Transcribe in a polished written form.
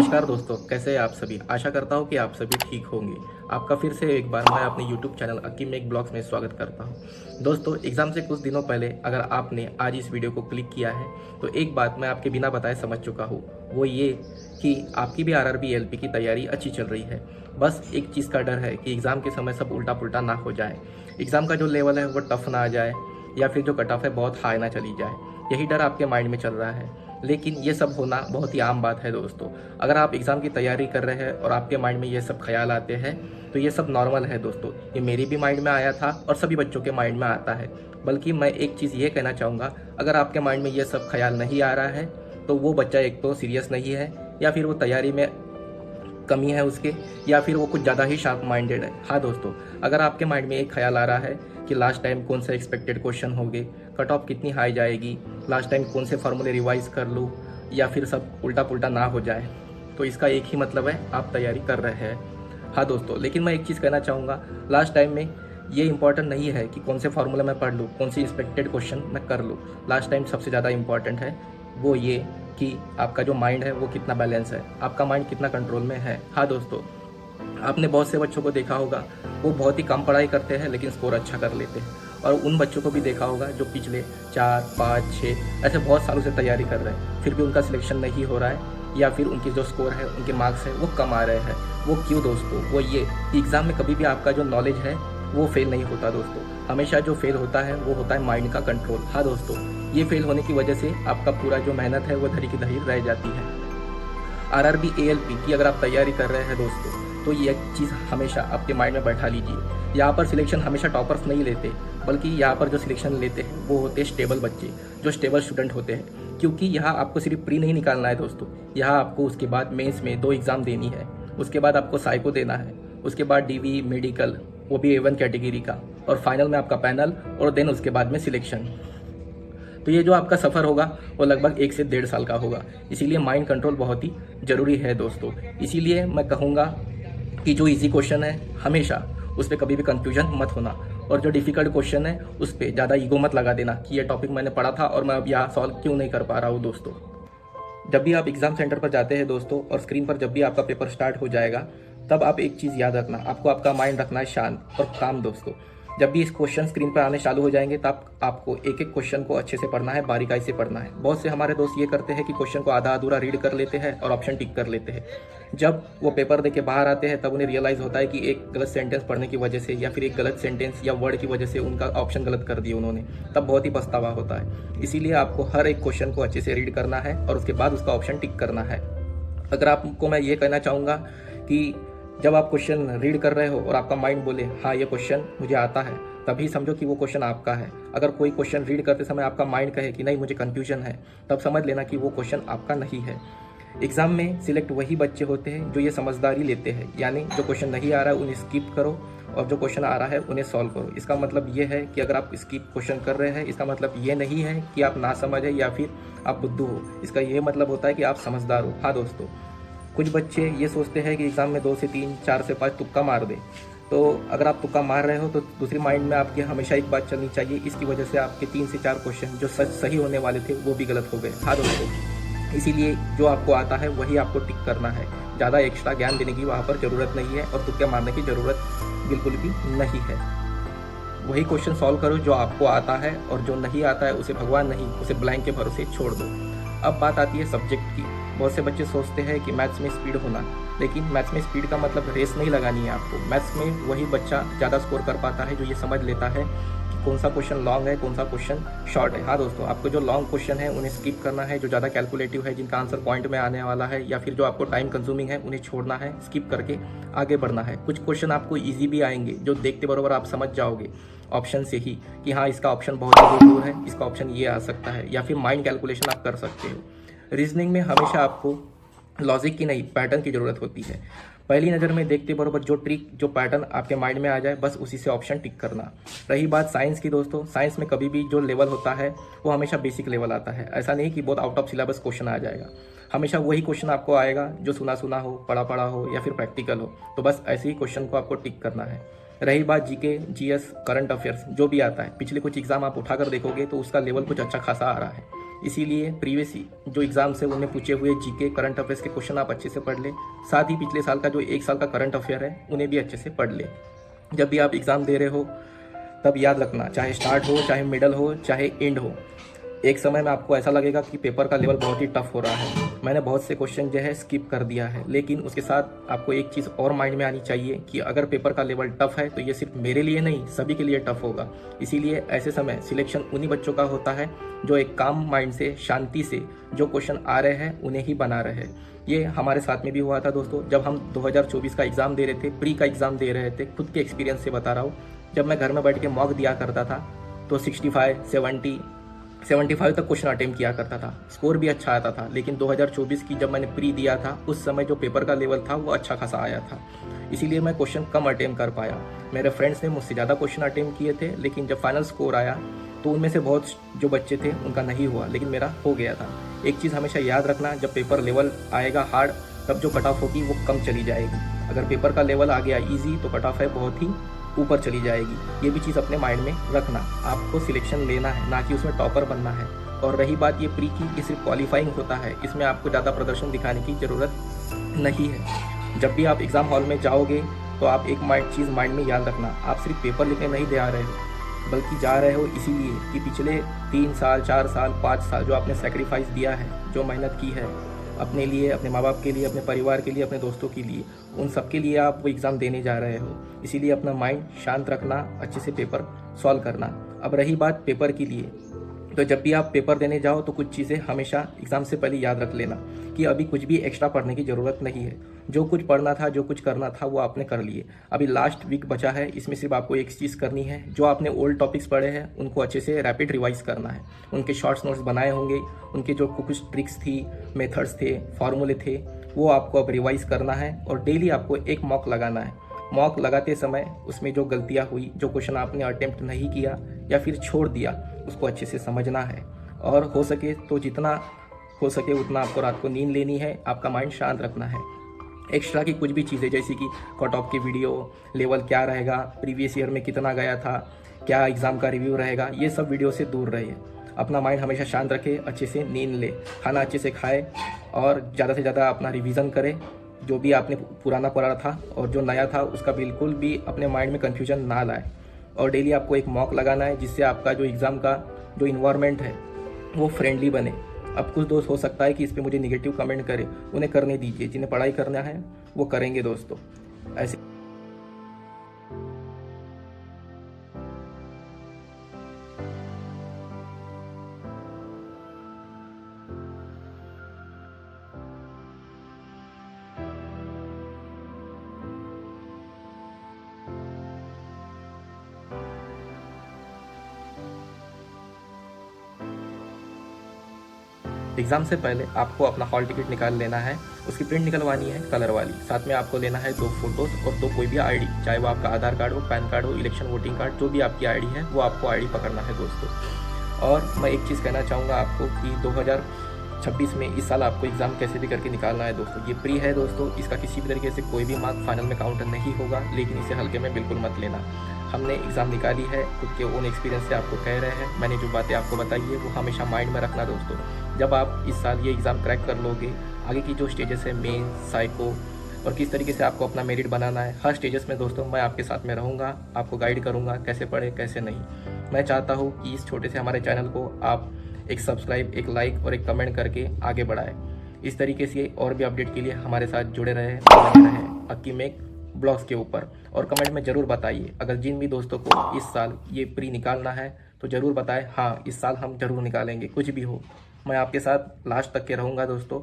नमस्कार दोस्तों, कैसे हैं आप सभी। आशा करता हूँ कि आप सभी ठीक होंगे। आपका फिर से एक बार मैं अपने YouTube चैनल अकी मेक ब्लॉग्स में स्वागत करता हूँ। दोस्तों, एग्ज़ाम से कुछ दिनों पहले अगर आपने आज इस वीडियो को क्लिक किया है तो एक बात मैं आपके बिना बताए समझ चुका हूँ, वो ये कि आपकी भी आरआरबी एलपी की तैयारी अच्छी चल रही है। बस एक चीज़ का डर है कि एग्ज़ाम के समय सब उल्टा पुल्टा ना हो जाए, एग्ज़ाम का जो लेवल है वो टफ ना आ जाए या फिर जो कट ऑफ है बहुत हाई ना चली जाए। यही डर आपके माइंड में चल रहा है, लेकिन ये सब होना बहुत ही आम बात है दोस्तों। अगर आप एग्ज़ाम की तैयारी कर रहे हैं और आपके माइंड में ये सब ख्याल आते हैं तो ये सब नॉर्मल है दोस्तों। ये मेरी भी माइंड में आया था और सभी बच्चों के माइंड में आता है। बल्कि मैं एक चीज़ ये कहना चाहूँगा, अगर आपके माइंड में ये सब ख्याल नहीं आ रहा है तो वो बच्चा एक तो सीरियस नहीं है या फिर वो तैयारी में कमी है उसके, या फिर वो कुछ ज़्यादा ही शार्प माइंडेड है। हाँ दोस्तों, अगर आपके माइंड में एक ख्याल आ रहा है कि लास्ट टाइम कौन से एक्सपेक्टेड क्वेश्चन होंगे, कट ऑफ कितनी हाई जाएगी, लास्ट टाइम कौन से फार्मूले रिवाइज कर लूँ या फिर सब उल्टा पुल्टा ना हो जाए, तो इसका एक ही मतलब है, आप तैयारी कर रहे हैं। हाँ दोस्तों, लेकिन मैं एक चीज़ कहना चाहूँगा, लास्ट टाइम में ये इंपॉर्टेंट नहीं है कि कौन से फार्मूला मैं पढ़ लूँ, कौन सी एक्सपेक्टेड क्वेश्चन मैं कर लूँ। लास्ट टाइम सबसे ज़्यादा इंपॉर्टेंट है वो ये कि आपका जो माइंड है वो कितना बैलेंस है, आपका माइंड कितना कंट्रोल में है। हाँ दोस्तों, आपने बहुत से बच्चों को देखा होगा, वो बहुत ही कम पढ़ाई करते हैं लेकिन स्कोर अच्छा कर लेते हैं। और उन बच्चों को भी देखा होगा जो पिछले 4, 5, 6 ऐसे बहुत सालों से तैयारी कर रहे हैं, फिर भी उनका सिलेक्शन नहीं हो रहा है या फिर उनकी जो स्कोर है, उनके मार्क्स है वो कम आ रहे हैं। वो क्यों दोस्तों? वो ये कि एग्ज़ाम में कभी भी आपका जो नॉलेज है वो फेल नहीं होता दोस्तों। हमेशा जो फेल होता है वो होता है माइंड का कंट्रोल। हाँ दोस्तों, ये फेल होने की वजह से आपका पूरा जो मेहनत है वो धरी की धरी रह जाती है। आरआरबी एएलपी की अगर आप तैयारी कर रहे हैं दोस्तों, तो ये चीज़ हमेशा आपके माइंड में बैठा लीजिए। यहाँ पर सिलेक्शन हमेशा टॉपर्स नहीं लेते, बल्कि यहाँ पर जो सिलेक्शन लेते हैं वो होते हैं स्टेबल बच्चे, जो स्टेबल स्टूडेंट होते हैं। क्योंकि यहाँ आपको सिर्फ प्री नहीं निकालना है दोस्तों, यहाँ आपको उसके बाद मेंस में 2 एग्ज़ाम देनी है, उसके बाद आपको साइको देना है, उसके बाद डीवी मेडिकल, वो भी A1 कैटेगरी का, और फाइनल में आपका पैनल, और देन उसके बाद में सिलेक्शन। तो ये जो आपका सफ़र होगा वो लगभग 1 से 1.5 साल का होगा। इसीलिए माइंड कंट्रोल बहुत ही ज़रूरी है दोस्तों। इसीलिए मैं कहूँगा कि जो इजी क्वेश्चन है हमेशा उस पर कभी भी कंफ्यूजन मत होना, और जो डिफ़िकल्ट क्वेश्चन है उस पर ज़्यादा ईगो मत लगा देना कि ये टॉपिक मैंने पढ़ा था और मैं अब यहाँ सॉल्व क्यों नहीं कर पा रहा हूँ दोस्तों। जब भी आप एग्ज़ाम सेंटर पर जाते हैं दोस्तों और स्क्रीन पर जब भी आपका पेपर स्टार्ट हो जाएगा, तब आप एक चीज़ याद रखना, आपको आपका माइंड रखना है शांत और काम दोस्तों। जब भी इस क्वेश्चन स्क्रीन पर आने चालू हो जाएंगे तब आपको एक एक क्वेश्चन को अच्छे से पढ़ना है, बारीकाई से पढ़ना है। बहुत से हमारे दोस्त ये करते हैं कि क्वेश्चन को आधा अधूरा रीड कर लेते हैं और ऑप्शन टिक कर लेते हैं। जब वो पेपर दे के बाहर आते हैं तब उन्हें रियलाइज़ होता है कि एक गलत सेंटेंस पढ़ने की वजह से या फिर एक गलत सेंटेंस या वर्ड की वजह से उनका ऑप्शन गलत कर दिया उन्होंने, तब बहुत ही पछतावा होता है। इसीलिए आपको हर एक क्वेश्चन को अच्छे से रीड करना है और उसके बाद उसका ऑप्शन टिक करना है। अगर आपको मैं ये कहना चाहूँगा कि जब आप क्वेश्चन रीड कर रहे हो और आपका माइंड बोले हाँ ये क्वेश्चन मुझे आता है, तभी समझो कि वो क्वेश्चन आपका है। अगर कोई क्वेश्चन रीड करते समय आपका माइंड कहे कि नहीं मुझे कन्फ्यूजन है, तब समझ लेना कि वो क्वेश्चन आपका नहीं है। एग्ज़ाम में सिलेक्ट वही बच्चे होते हैं जो ये समझदारी लेते हैं, यानी जो क्वेश्चन नहीं आ रहा है उन्हें स्किप करो और जो क्वेश्चन आ रहा है उन्हें सॉल्व करो। इसका मतलब ये है कि अगर आप स्किप क्वेश्चन कर रहे हैं, इसका मतलब ये नहीं है कि आप ना समझ है या फिर आप बुद्धू हो। इसका ये मतलब होता है कि आप समझदार हो। हाँ दोस्तों, कुछ बच्चे ये सोचते हैं कि एग्ज़ाम में 2 से 3, 4 से 5 तुक्का मार दे। तो अगर आप तुक्का मार रहे हो तो दूसरी माइंड में आपके हमेशा एक बात चलनी चाहिए, इसकी वजह से आपके 3 से 4 क्वेश्चन जो सही होने वाले थे वो भी गलत हो गए। हाँ दोस्तों, इसीलिए जो आपको आता है वही आपको टिक करना है। ज़्यादा एक्स्ट्रा ज्ञान देने की वहाँ पर ज़रूरत नहीं है और तुक्के मारने की ज़रूरत बिल्कुल भी नहीं है। वही क्वेश्चन सॉल्व करो जो आपको आता है, और जो नहीं आता है उसे भगवान नहीं, उसे ब्लैंक के भरोसे छोड़ दो। अब बात आती है सब्जेक्ट की। बहुत से बच्चे सोचते हैं कि मैथ्स में स्पीड होना, लेकिन मैथ्स में स्पीड का मतलब रेस नहीं लगानी है आपको। मैथ्स में वही बच्चा ज़्यादा स्कोर कर पाता है जो ये समझ लेता है कि कौन सा क्वेश्चन लॉन्ग है, कौन सा क्वेश्चन शॉर्ट है। हाँ दोस्तों, आपको जो लॉन्ग क्वेश्चन है उन्हें स्किप करना है, जो ज़्यादा कैलकुलेटिव है, जिनका आंसर पॉइंट में आने वाला है या फिर जो आपको टाइम कंज्यूमिंग है, उन्हें छोड़ना है, स्किप करके आगे बढ़ना है। कुछ क्वेश्चन आपको ईजी भी आएंगे जो देखते बरोबर आप समझ जाओगे ऑप्शन से ही कि हाँ इसका ऑप्शन बहुत ही दूर है, इसका ऑप्शन ये आ सकता है, या फिर माइंड कैलकुलेशन आप कर सकते हो। रीजनिंग में हमेशा आपको लॉजिक की नहीं, पैटर्न की ज़रूरत होती है। पहली नज़र में देखते बरोबर जो ट्रिक, जो पैटर्न आपके माइंड में आ जाए, बस उसी से ऑप्शन टिक करना। रही बात साइंस की दोस्तों, साइंस में कभी भी जो लेवल होता है वो हमेशा बेसिक लेवल आता है। ऐसा नहीं कि बहुत आउट ऑफ सिलेबस क्वेश्चन आ जाएगा, हमेशा वही क्वेश्चन आपको आएगा जो सुना सुना हो, पढ़ा पढ़ा हो या फिर प्रैक्टिकल हो। तो बस ऐसे ही क्वेश्चन को आपको टिक करना है। रही बात जीके, जीएस, करंट अफेयर्स, जो भी आता है, पिछले कुछ एग्जाम आप उठाकर देखोगे तो उसका लेवल कुछ अच्छा खासा आ रहा है। इसीलिए प्रीवियस जो एग्ज़ाम्स है उनमें पूछे हुए जीके करंट अफेयर्स के क्वेश्चन आप अच्छे से पढ़ ले। साथ ही पिछले साल का जो 1 साल का करंट अफेयर है उन्हें भी अच्छे से पढ़ ले। जब भी आप एग्ज़ाम दे रहे हो तब याद रखना, चाहे स्टार्ट हो, चाहे मिडल हो, चाहे एंड हो, एक समय में आपको ऐसा लगेगा कि पेपर का लेवल बहुत ही टफ हो रहा है। मैंने बहुत से क्वेश्चन जो है स्किप कर दिया है, लेकिन उसके साथ आपको एक चीज़ और माइंड में आनी चाहिए कि अगर पेपर का लेवल टफ है तो ये सिर्फ मेरे लिए नहीं सभी के लिए टफ होगा। इसीलिए ऐसे समय सिलेक्शन उन्हीं बच्चों का होता है जो एक काम माइंड से, शांति से जो क्वेश्चन आ रहे हैं उन्हें ही बना रहे हैं। ये हमारे साथ में भी हुआ था दोस्तों, जब हम 2024 का एग्ज़ाम दे रहे थे, प्री का एग्ज़ाम दे रहे थे। खुद के एक्सपीरियंस से बता रहा हूँ, जब मैं घर में बैठ के मॉक दिया करता था तो 65, 70, 75 तक क्वेश्चन अटेम्प्ट किया करता था, स्कोर भी अच्छा आता था। लेकिन 2024 की जब मैंने प्री दिया था उस समय जो पेपर का लेवल था वो अच्छा खासा आया था, इसीलिए मैं क्वेश्चन कम अटेम्प्ट कर पाया। मेरे फ्रेंड्स ने मुझसे ज़्यादा क्वेश्चन अटेम्प्ट किए थे, लेकिन जब फाइनल स्कोर आया तो उनमें से बहुत जो बच्चे थे उनका नहीं हुआ, लेकिन मेरा हो गया था। एक चीज़ हमेशा याद रखना, जब पेपर लेवल आएगा हार्ड तब जो कट ऑफ होगी वो कम चली जाएगी। अगर पेपर का लेवल आ गया ईजी तो कट ऑफ है बहुत ही ऊपर चली जाएगी। ये भी चीज़ अपने माइंड में रखना। आपको सिलेक्शन लेना है, ना कि उसमें टॉपर बनना है। और रही बात ये प्री की, ये सिर्फ क्वालिफाइंग होता है, इसमें आपको ज़्यादा प्रदर्शन दिखाने की ज़रूरत नहीं है। जब भी आप एग्ज़ाम हॉल में जाओगे तो आप एक चीज़ माइंड में याद रखना, आप सिर्फ पेपर लिखने नहीं दे आ रहे हो, बल्कि जा रहे हो इसीलिए कि पिछले 3 साल, 4 साल, 5 साल जो आपने सेक्रीफाइस दिया है, जो मेहनत की है अपने लिए, अपने माँ बाप के लिए, अपने परिवार के लिए, अपने दोस्तों के लिए, उन सब के लिए आप वो एग्ज़ाम देने जा रहे हो। इसीलिए अपना माइंड शांत रखना, अच्छे से पेपर सॉल्व करना। अब रही बात पेपर के लिए, तो जब भी आप पेपर देने जाओ तो कुछ चीज़ें हमेशा एग्ज़ाम से पहले याद रख लेना कि अभी कुछ भी एक्स्ट्रा पढ़ने की ज़रूरत नहीं है। जो कुछ पढ़ना था, जो कुछ करना था वो आपने कर लिए। अभी लास्ट वीक बचा है, इसमें सिर्फ आपको एक चीज़ करनी है, जो आपने ओल्ड टॉपिक्स पढ़े हैं उनको अच्छे से रैपिड रिवाइज करना है। उनके शॉर्ट्स नोट्स बनाए होंगे, उनके जो कुछ ट्रिक्स थी, मेथड्स थे, फार्मूले थे, वो आपको अब रिवाइज करना है। और डेली आपको एक मॉक लगाना है। मॉक लगाते समय उसमें जो गलतियाँ हुई, जो क्वेश्चन आपने अटेम्प्ट नहीं किया या फिर छोड़ दिया, उसको अच्छे से समझना है। और हो सके तो जितना हो सके उतना आपको रात को नींद लेनी है, आपका माइंड शांत रखना है। एक्स्ट्रा की कुछ भी चीज़ें जैसे कि कट ऑफ की वीडियो, लेवल क्या रहेगा, प्रीवियस ईयर में कितना गया था, क्या एग्ज़ाम का रिव्यू रहेगा, ये सब वीडियो से दूर रहिए। अपना माइंड हमेशा शांत रखे, अच्छे से नींद ले, खाना अच्छे से खाए और ज़्यादा से ज़्यादा अपना रिवीजन करे। जो भी आपने पुराना पढ़ा था और जो नया था उसका बिल्कुल भी अपने माइंड में कन्फ्यूजन ना लाए। और डेली आपको एक मॉक लगाना है, जिससे आपका जो एग्ज़ाम का जो इन्वायरमेंट है वो फ्रेंडली बने। अब कुछ दोस्त हो सकता है कि इस पर मुझे निगेटिव कमेंट करें, उन्हें करने दीजिए। जिन्हें पढ़ाई करना है वो करेंगे दोस्तों। ऐसे एग्ज़ाम से पहले आपको अपना हॉल टिकट निकाल लेना है, उसकी प्रिंट निकलवानी है कलर वाली। साथ में आपको लेना है 2 फोटोज़ और 2 कोई भी आईडी, चाहे वो आपका आधार कार्ड हो, पैन कार्ड हो, इलेक्शन वोटिंग कार्ड, जो भी आपकी आईडी है वो आपको आईडी पकड़ना है दोस्तों। और मैं एक चीज़ कहना चाहूँगा आपको कि 2026 में इस साल आपको एग्ज़ाम कैसे भी करके निकालना है दोस्तों। ये प्री है दोस्तों, इसका किसी भी तरीके से कोई भी मार्क फाइनल में काउंट नहीं होगा, लेकिन इसे हल्के में बिल्कुल मत लेना। हमने एग्ज़ाम निकाली है, खुद के ओन एक्सपीरियंस से आपको कह रहे हैं। मैंने जो बातें आपको बताई है वो हमेशा माइंड में रखना दोस्तों। जब आप इस साल ये एग्ज़ाम क्रैक कर लोगे, आगे की जो स्टेजेस है, मेन, साइको और किस तरीके से आपको अपना मेरिट बनाना है, हर स्टेजेस में दोस्तों मैं आपके साथ में रहूँगा, आपको गाइड करूँगा कैसे पढ़े कैसे नहीं। मैं चाहता हूँ कि इस छोटे से हमारे चैनल को आप एक सब्सक्राइब, एक लाइक और एक कमेंट करके आगे बढ़ाएं। इस तरीके से और भी अपडेट के लिए हमारे साथ जुड़े रहें, बने रहें अक्की मेक ब्लॉग्स के ऊपर। और कमेंट में ज़रूर बताइए, अगर जिन भी दोस्तों को इस साल ये प्री निकालना है तो ज़रूर बताएं, हाँ इस साल हम ज़रूर निकालेंगे। कुछ भी हो, मैं आपके साथ लास्ट तक के रहूँगा दोस्तों।